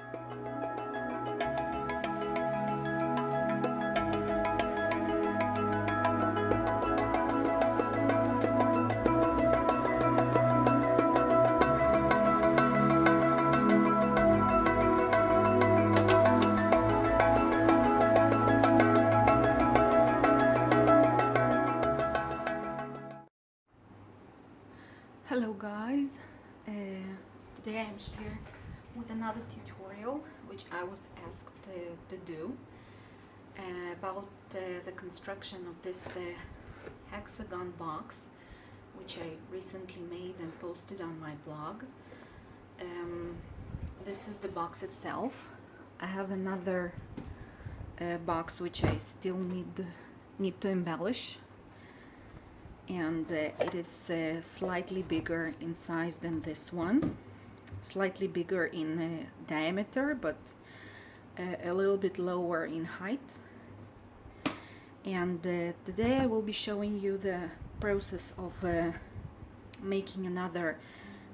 Hello guys, today I'm here with another tutorial which I was asked to do about the construction of this hexagon box which I recently made and posted on my blog. This is the box itself. I have another box which I still need to embellish, and it is slightly bigger in size than this one, slightly bigger in diameter, but a little bit lower in height. And today I will be showing you the process of making another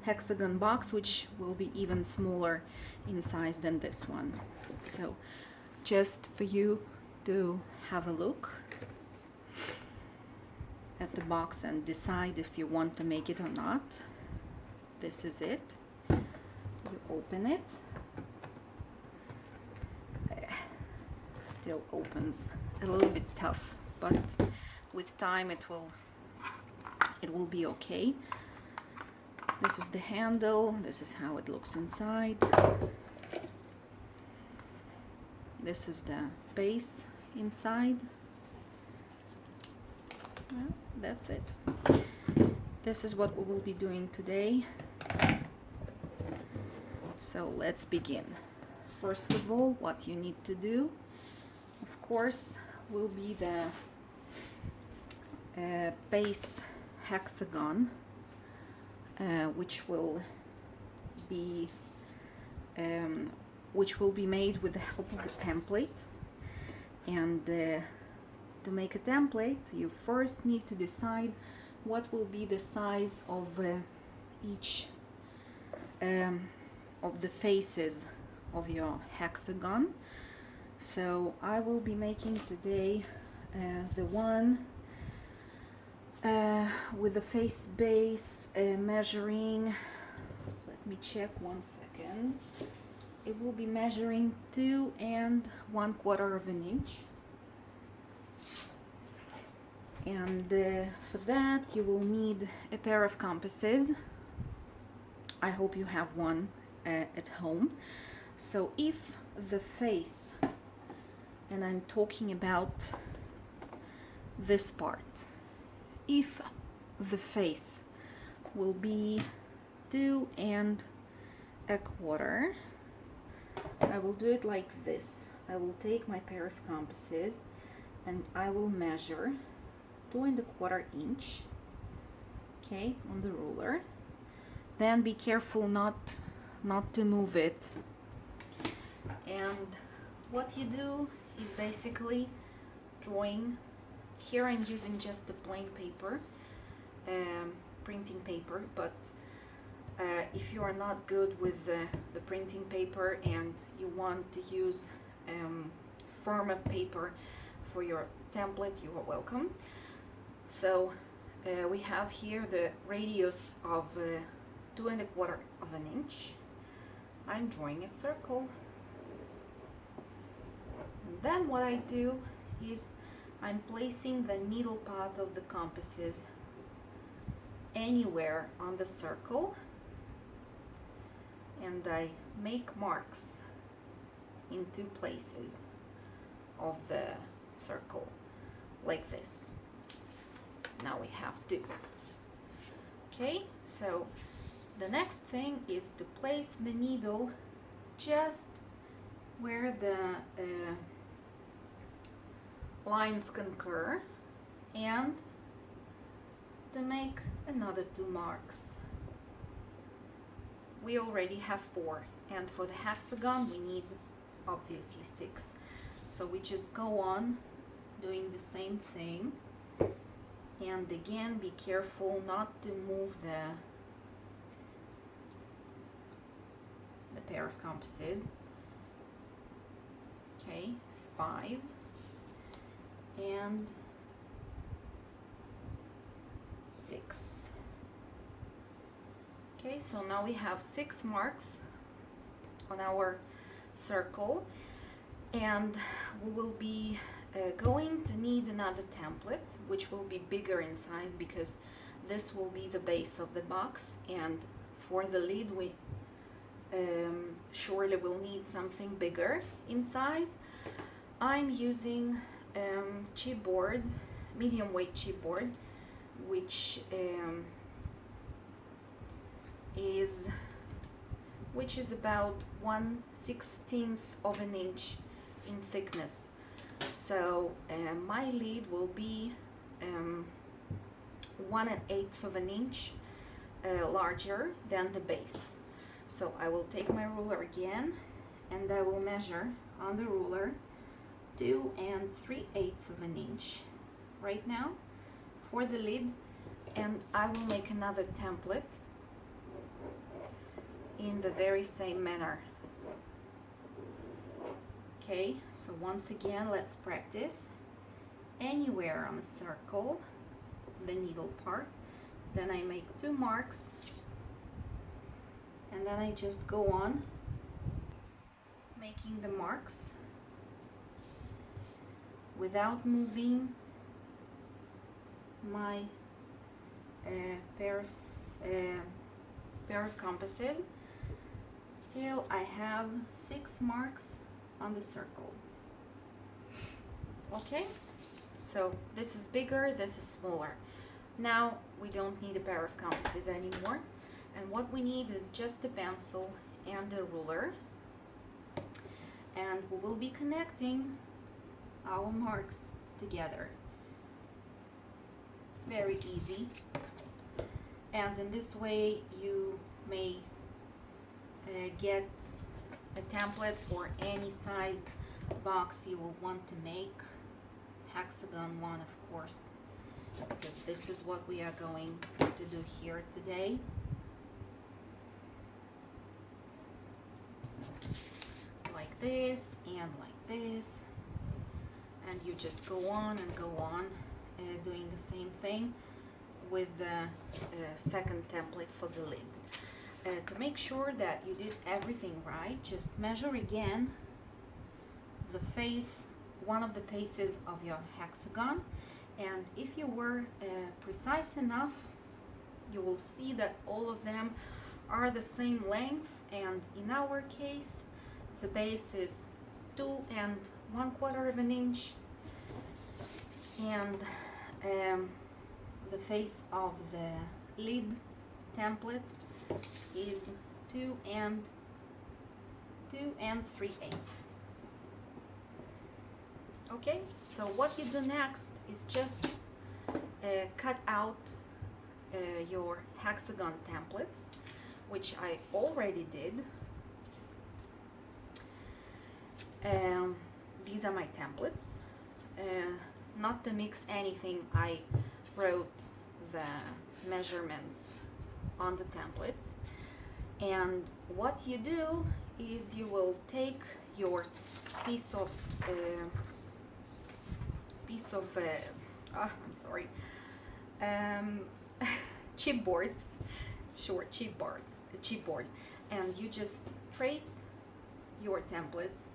hexagon box, which will be even smaller in size than this one. So just for you to have a look at the box and decide if you want to make it or not. This is it. You open it. Still opens a little bit tough, but with time it will be okay. This is the handle. This is how it looks inside. This is the base inside. Well, that's it. This is what we will be doing today. So let's begin. First of all, what you need to do, of course, will be the base hexagon, which will be made with the help of a template. And to make a template, you first need to decide what will be the size of each of the faces of your hexagon. So I will be making today the one with the face base measuring, let me check 1 second, it will be measuring 2 1/4 inch. And for that you will need a pair of compasses. I hope you have one at home. So if the face, and I'm talking about this part, if the face will be 2 1/4, I will do it like this. I will take my pair of compasses and I will measure 2 1/4 inch, okay, on the ruler. Then be careful not to move it. And what you do is basically drawing. Here I'm using just the plain paper, printing paper, but if you are not good with the printing paper and you want to use firmer paper for your template, you are welcome. So we have here the radius of 2 1/4 inch. I'm drawing a circle. And then what I do is I'm placing the needle part of the compasses anywhere on the circle, and I make marks in 2 places of the circle like this. Now we have 2. Okay, so the next thing is to place the needle just where the lines concur, and to make another 2 marks. We already have 4, and for the hexagon we need obviously 6. So we just go on doing the same thing. And again, be careful not to move the pair of compasses. Okay, 5 and 6. Okay, so now we have 6 marks on our circle, and we will be going to need another template which will be bigger in size, because this will be the base of the box, and for the lid we surely will need something bigger in size. I'm using chipboard, medium weight chipboard, which is about 1/16 of an inch in thickness. So my lid will be 1/8 of an inch larger than the base. So I will take my ruler again, and I will measure on the ruler 2 3/8 of an inch right now for the lid, and I will make another template in the very same manner. Okay, so once again, let's practice. Anywhere on a circle, the needle part, then I make 2 marks, and then I just go on making the marks without moving my pair of compasses till I have 6 marks on the circle. Okay, so this is bigger, this is smaller. Now we don't need a pair of compasses anymore, and what we need is just a pencil and a ruler, and we will be connecting our marks together. Very easy, and in this way you may get a template for any size box you will want to make. Hexagon one, of course, because this is what we are going to do here today. Like this and like this, and you just go on and go on doing the same thing with the second template for the lid. To make sure that you did everything right, just measure again the face, one of the faces of your hexagon, and if you were precise enough, you will see that all of them are the same length, and in our case the base is 2 1/4 of an inch, and the face of the lid template is 2 3/8. Okay, so what you do next is just cut out your hexagon templates, which I already did. These are my templates. Not to mix anything, I wrote the measurements on the templates, and what you do is you will take your piece of chipboard, short chipboard, and you just trace your templates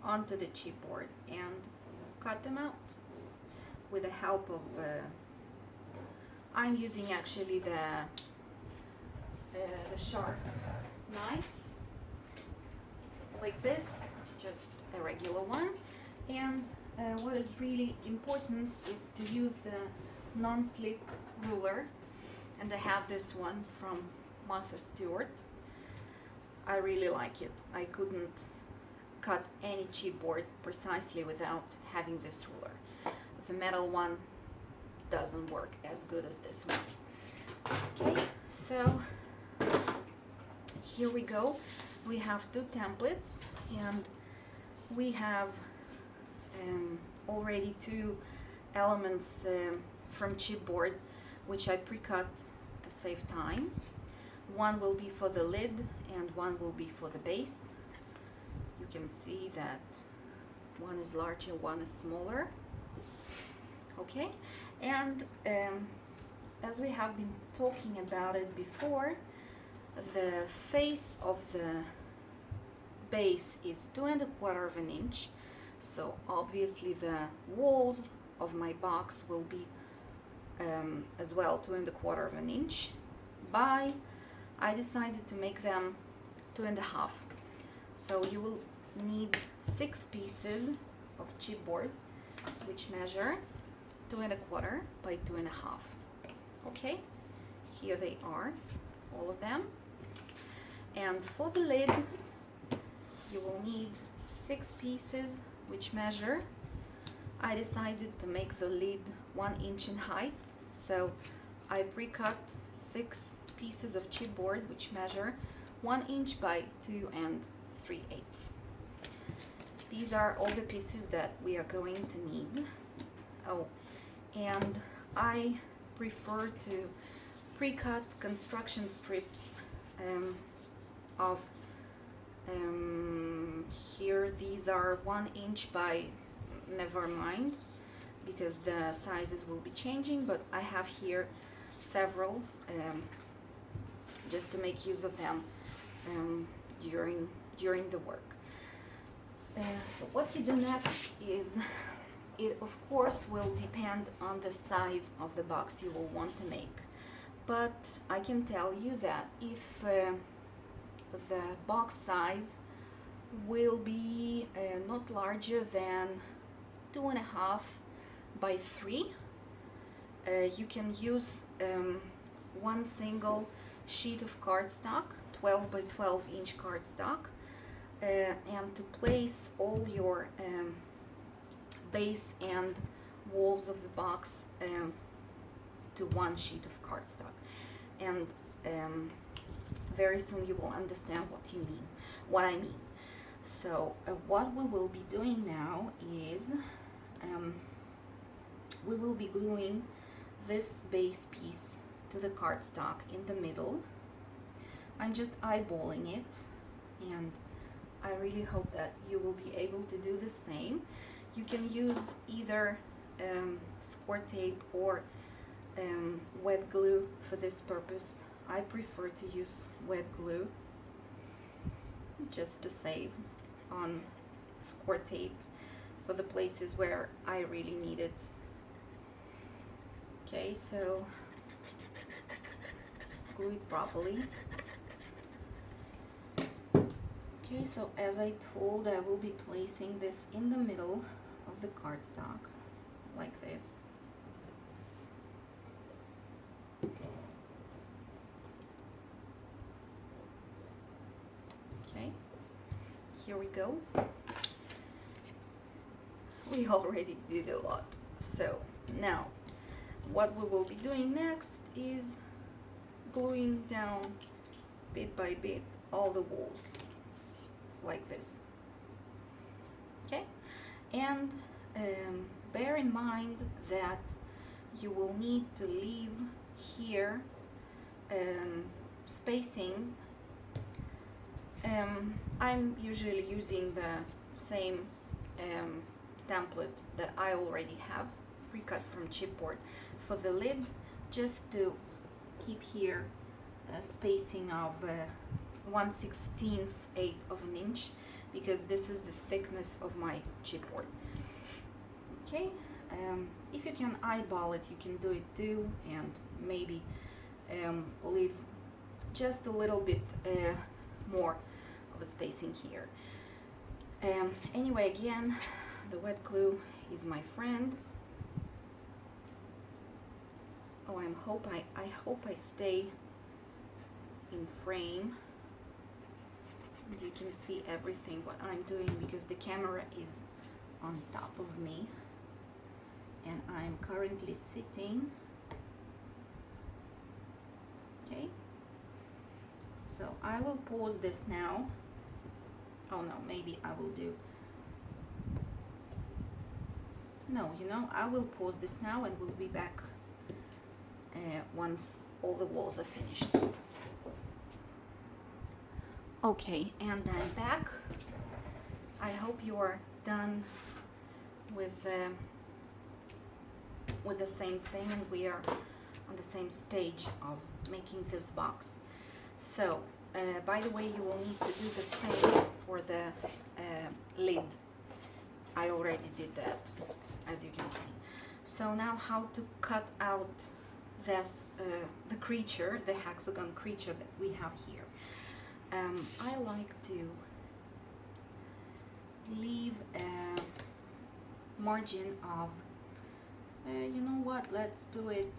onto the chipboard and cut them out with the help of I'm using actually the sharp knife, like this, just a regular one. And what is really important is to use the non-slip ruler, and I have this one from Martha Stewart. I really like it. I couldn't cut any chipboard precisely without having this ruler. The metal one doesn't work as good as this one. Okay, so here we go. We have 2 templates, and we have already 2 elements from chipboard, which I pre-cut to save time. One will be for the lid and one will be for the base. you can see that one is larger, one is smaller. Okay, and as we have been talking about it before, the face of the base is 2¼ of an inch, so obviously the walls of my box will be as well 2¼ of an inch. I decided to make them 2½. So you will need 6 pieces of chipboard which measure 2¼ by 2½. Okay, here they are, all of them. And for the lid, you will need 6 pieces which measure. I decided to make the lid 1 inch in height, so I pre-cut 6 pieces of chipboard which measure 1 inch by 2 3/8. These are all the pieces that we are going to need. Oh, and I prefer to pre-cut construction strips of here these are 1 inch by, never mind, because the sizes will be changing, but I have here several just to make use of them during the work. So what you do next is, it of course will depend on the size of the box you will want to make, but I can tell you that if the box size will be not larger than 2½ by 3, you can use one single sheet of cardstock, 12 by 12 inch cardstock, and to place all your base and walls of the box to one sheet of cardstock. And very soon you will understand what I mean. So what we will be doing now is we will be gluing this base piece to the cardstock in the middle. I'm just eyeballing it, and I really hope that you will be able to do the same. You can use either score tape or wet glue for this purpose. I prefer to use wet glue just to save on score tape for the places where I really need it. Okay, so glue it properly. Okay, so as I told, I will be placing this in the middle of the cardstock, like this. Okay, here we go. We already did a lot. So now, what we will be doing next is gluing down bit by bit all the walls, like this. Okay, and bear in mind that you will need to leave here spacings. I'm usually using the same template that I already have pre-cut from chipboard for the lid, just to keep here a spacing of 1/16 of an inch, because this is the thickness of my chipboard. Okay, if you can eyeball it, you can do it too, and maybe leave just a little bit more of a spacing here. Anyway, again, the wet glue is my friend. Oh, I hope I stay in frame and you can see everything what I'm doing, because the camera is on top of me and I'm currently sitting. Okay, so I will pause this now. Oh no, maybe I will do, no, you know, I will pause this now and we'll be back once all the walls are finished. Okay, and I'm back. I hope you are done with the same thing, and we are on the same stage of making this box. So by the way, you will need to do the same for the lid. I already did that, as you can see. So now how to cut out this, the creature, the hexagon creature that we have here. I like to leave a margin of, you know what, let's do it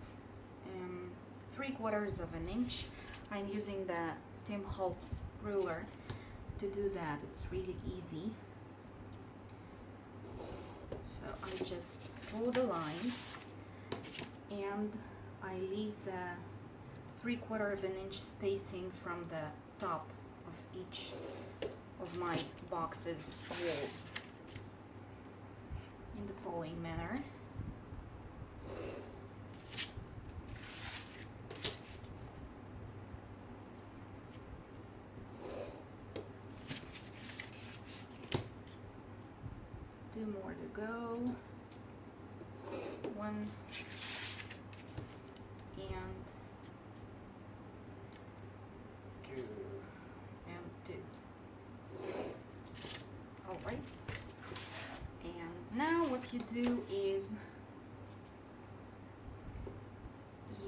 3/4 of an inch. I'm using the Tim Holtz ruler to do that. It's really easy. So I just draw the lines and I leave the 3/4 of an inch spacing from the top of each of my box's walls in the following manner. Two more to go. One and two and two. All right. And now what you do is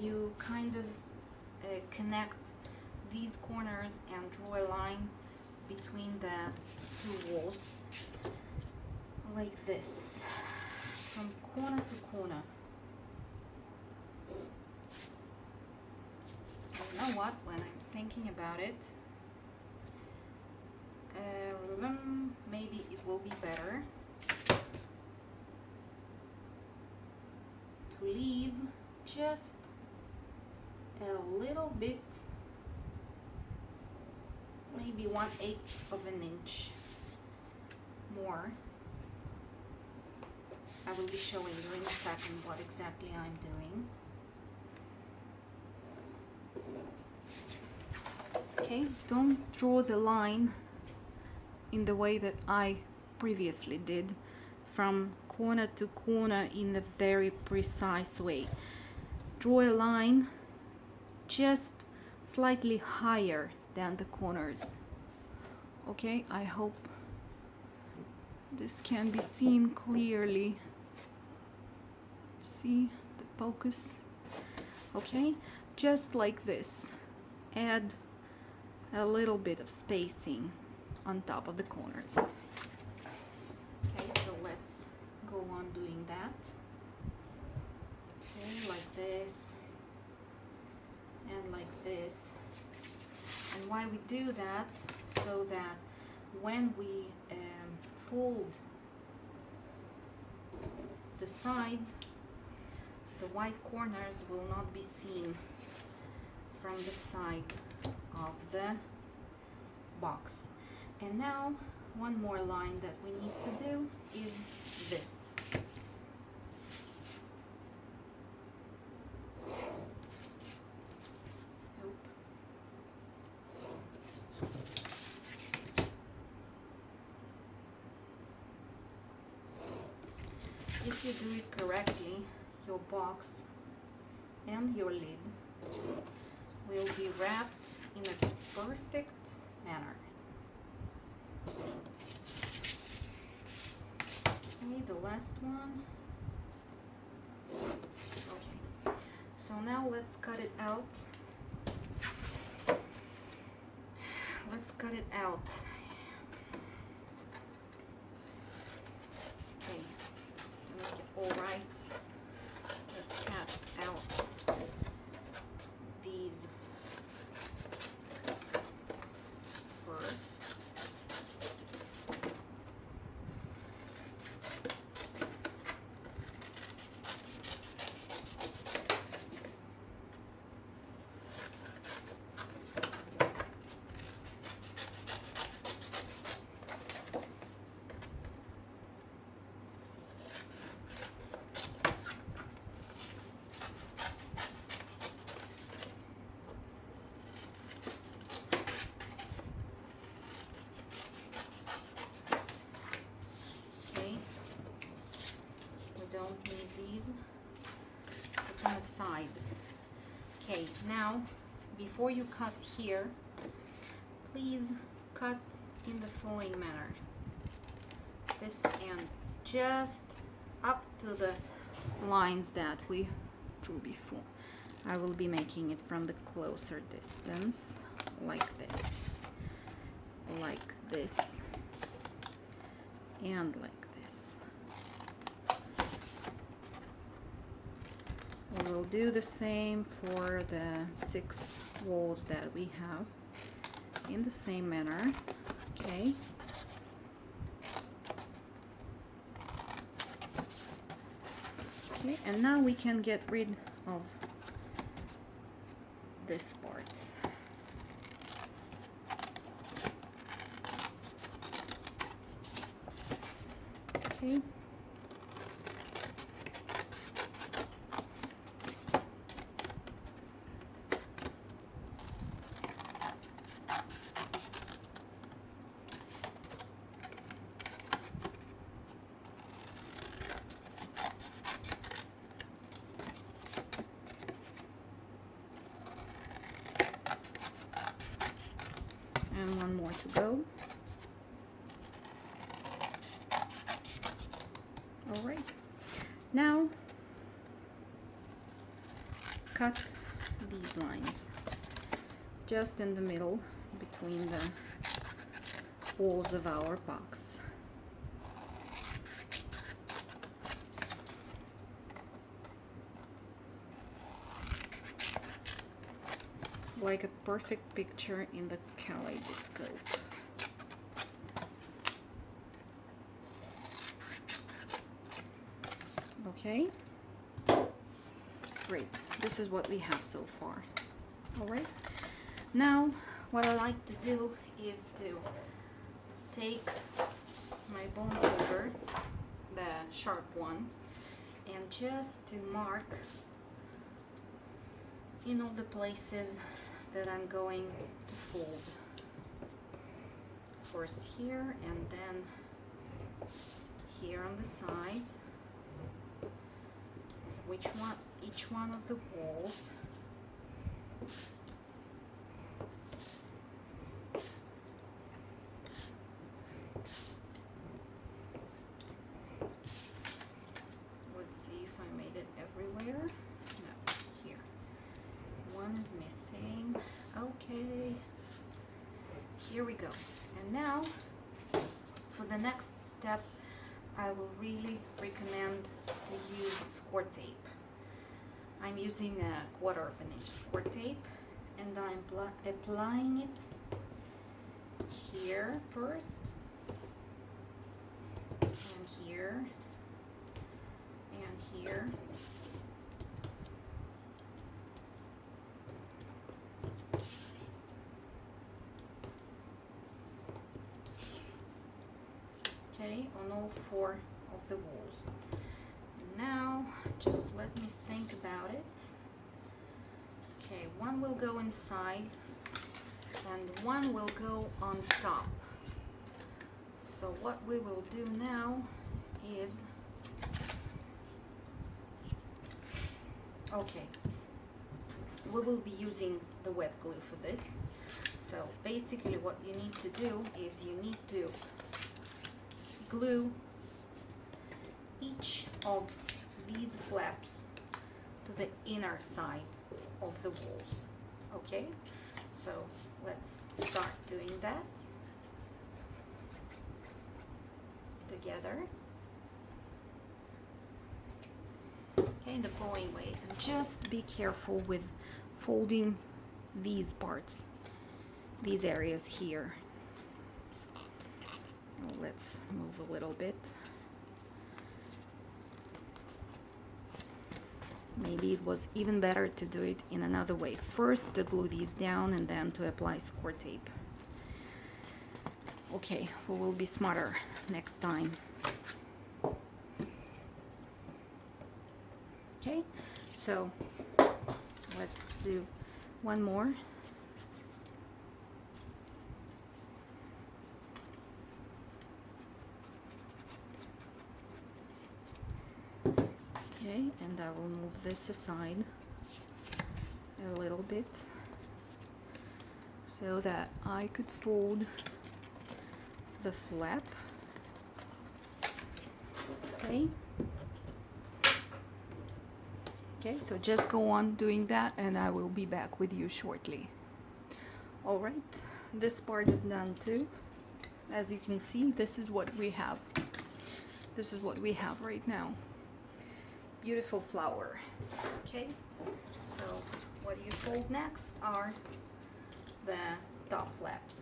you kind of connect these corners and draw a line between the two walls like this, from corner to corner. You know what, when I'm thinking about it, maybe it will be better to leave just a little bit, maybe 1/8 of an inch more. I will be showing you in a second what exactly I'm doing. Okay, don't draw the line in the way that I previously did, from corner to corner in a very precise way. Draw a line just slightly higher than the corners. Okay, I hope this can be seen clearly. See the focus? Okay, just like this. Add a little bit of spacing on top of the corners. Okay, so let's go on doing that. Okay, like this and like this. And why we do that, so that when we fold the sides, the white corners will not be seen from the side of the box. And now one more line that we need to do is this. If you do it correctly, your box and your lid will be wrapped in a perfect manner. Okay, the last one. Okay, so now let's cut it out. Let's cut it out. Okay, to make it all right, let's cut out these first. these, put them aside. Okay, now before you cut here, please cut in the following manner. This end is just up to the lines that we drew before. I will be making it from the closer distance, like this, and like this. We will do the same for the 6 walls that we have in the same manner. Okay. Okay, and now we can get rid of this part. Okay. And one more to go. All right, now cut these lines just in the middle between the walls of our box. Like a perfect picture in the kaleidoscope. Okay, great. This is what we have so far. All right, now what I like to do is to take my bone folder, the sharp one, and just to mark in all the places that I'm going to fold. First here, and then here on the sides, each one of the walls. Let's see if I made it everywhere. No, here. One is missing. Okay. Here we go. And now, for the next step, I will really recommend to use score tape. I'm using a 1/4 inch score tape, and I'm applying it here first, and here, and here. Okay, on all 4 of the walls. Now, just let me think about it. Okay, one will go inside and one will go on top. So what we will do now is, okay, we will be using the wet glue for this. So basically what you need to do is you need to glue each of these flaps to the inner side of the walls. Okay, so let's start doing that together. Okay, in the following way, and just be careful with folding these parts, these areas here. Let's move a little bit. Maybe it was even better to do it in another way. First to glue these down and then to apply score tape. Okay, we will be smarter next time. Okay, so let's do one more. Okay, and I will move this aside a little bit so that I could fold the flap. Okay. Okay, so just go on doing that and I will be back with you shortly. All right, this part is done too. As you can see, this is what we have. This is what we have right now. Beautiful flower. Okay, so what you fold next are the top flaps.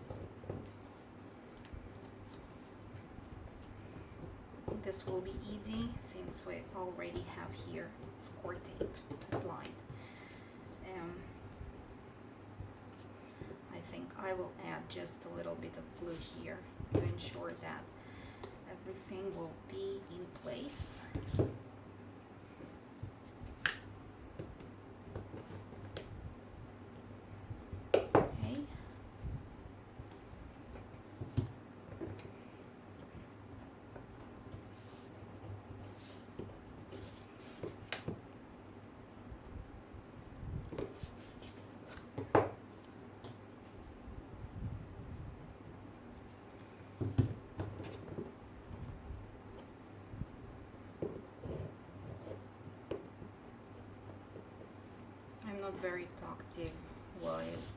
This will be easy since we already have here score tape applied. I think I will add just a little bit of glue here to ensure that everything will be in place. Okay. I'm not very talkative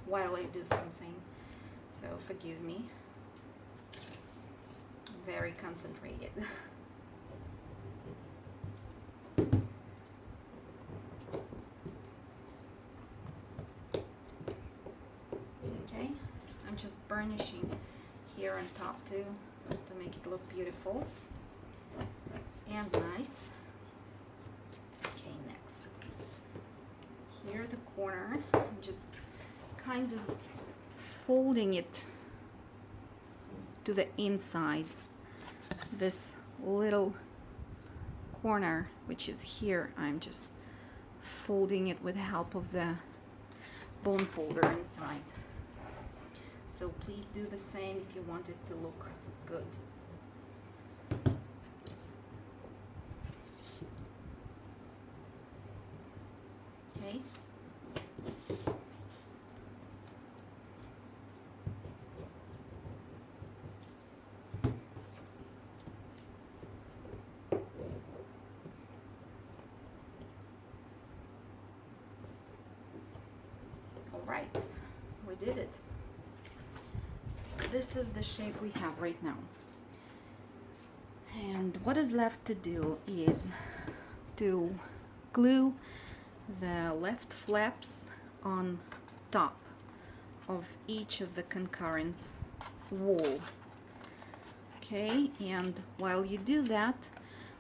while I do something, so forgive me. I'm very concentrated. Okay, I'm just burnishing here on top too to make it look beautiful and nice. Okay, next. Here the corner, I'm just kind of folding it to the inside. This little corner, which is here, I'm just folding it with the help of the bone folder inside. So please do the same if you want it to look good. Okay. All right, we did it. This is the shape we have right now. And what is left to do is to glue the left flaps on top of each of the concurrent wall. Okay, and while you do that,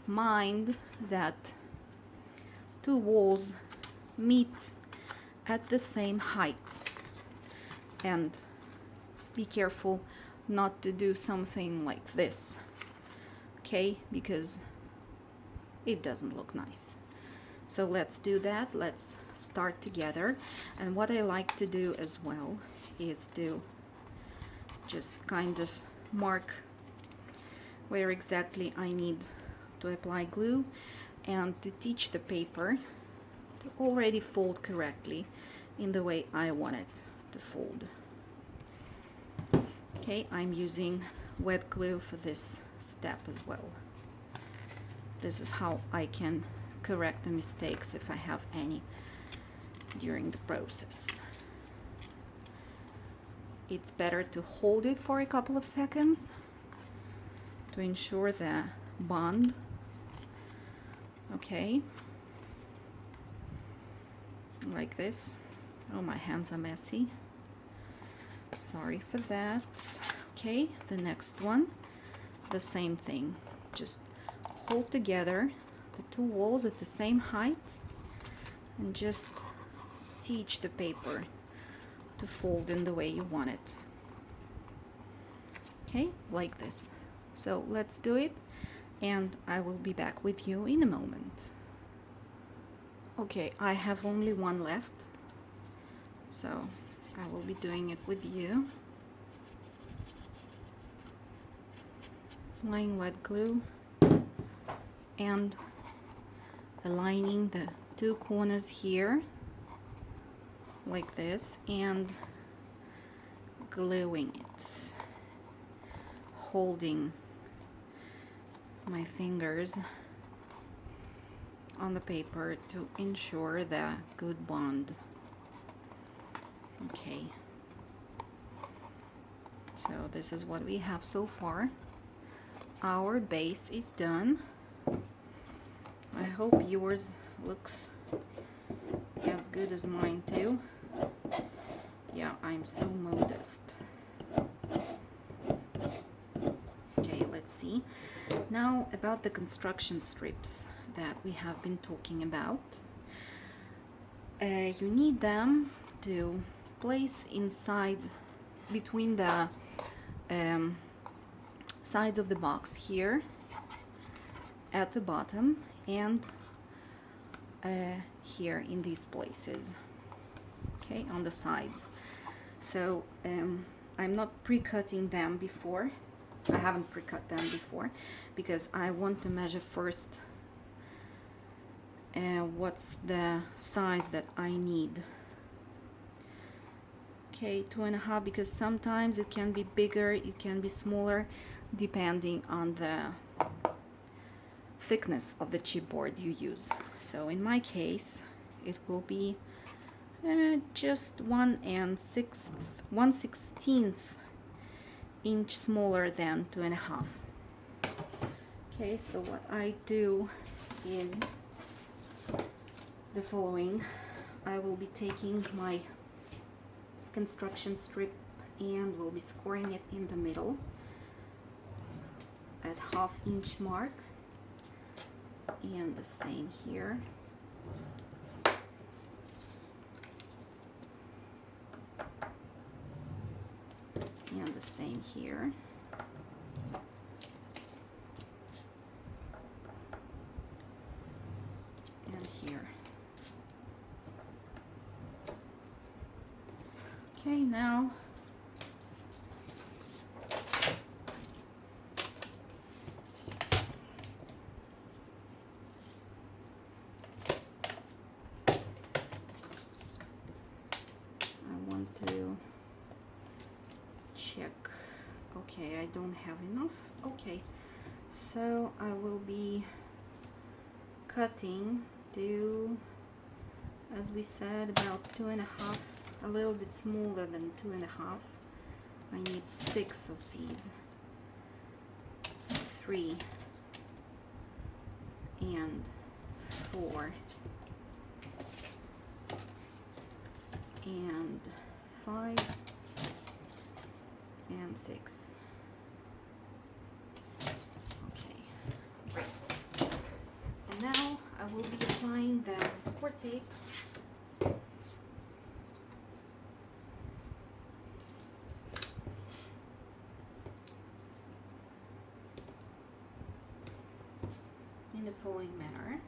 mind that two walls meet at the same height, and be careful not to do something like this, okay, because it doesn't look nice. So let's do that. Let's start together. And what I like to do as well is to just kind of mark where exactly I need to apply glue and to teach the paper to already fold correctly in the way I want it to fold. Okay, I'm using wet glue for this step as well. This is how I can correct the mistakes if I have any during the process. It's better to hold it for a couple of seconds to ensure the bond. Okay, like this. Oh, my hands are messy. Sorry for that. Okay, the next one, the same thing. Just hold together the two walls at the same height and just teach the paper to fold in the way you want it. Okay, like this. So let's do it, and I will be back with you in a moment. Okay, I have only one left, so I will be doing it with you. Applying wet glue and aligning the two corners here like this and gluing it, holding my fingers on the paper to ensure the good bond. Okay, so this is what we have so far. Our base is done. I hope yours looks as good as mine too. Yeah, I'm so modest. Okay, let's see. Now about the construction strips that we have been talking about. You need them to place inside between the sides of the box here at the bottom and here in these places, okay, on the sides. So I'm not pre-cutting them before. I haven't pre-cut them before because I want to measure first what's the size that I need. Okay, 2.5, because sometimes it can be bigger, it can be smaller, depending on the thickness of the chipboard you use. So in my case, it will be just 1/16 inch smaller than 2.5. Okay, so what I do is the following. I will be taking my construction strip and will be scoring it in the middle at 1/2 inch mark, and the same here. And the same here. And here. Okay, now I want to check. Okay, I don't have enough. Okay, so I will be cutting to, as we said, about 2.5, a little bit smaller than 2.5. I need 6 of these, 3 and 4 and 5 and 6. Okay, great. And now I will be applying the support tape in the following manner.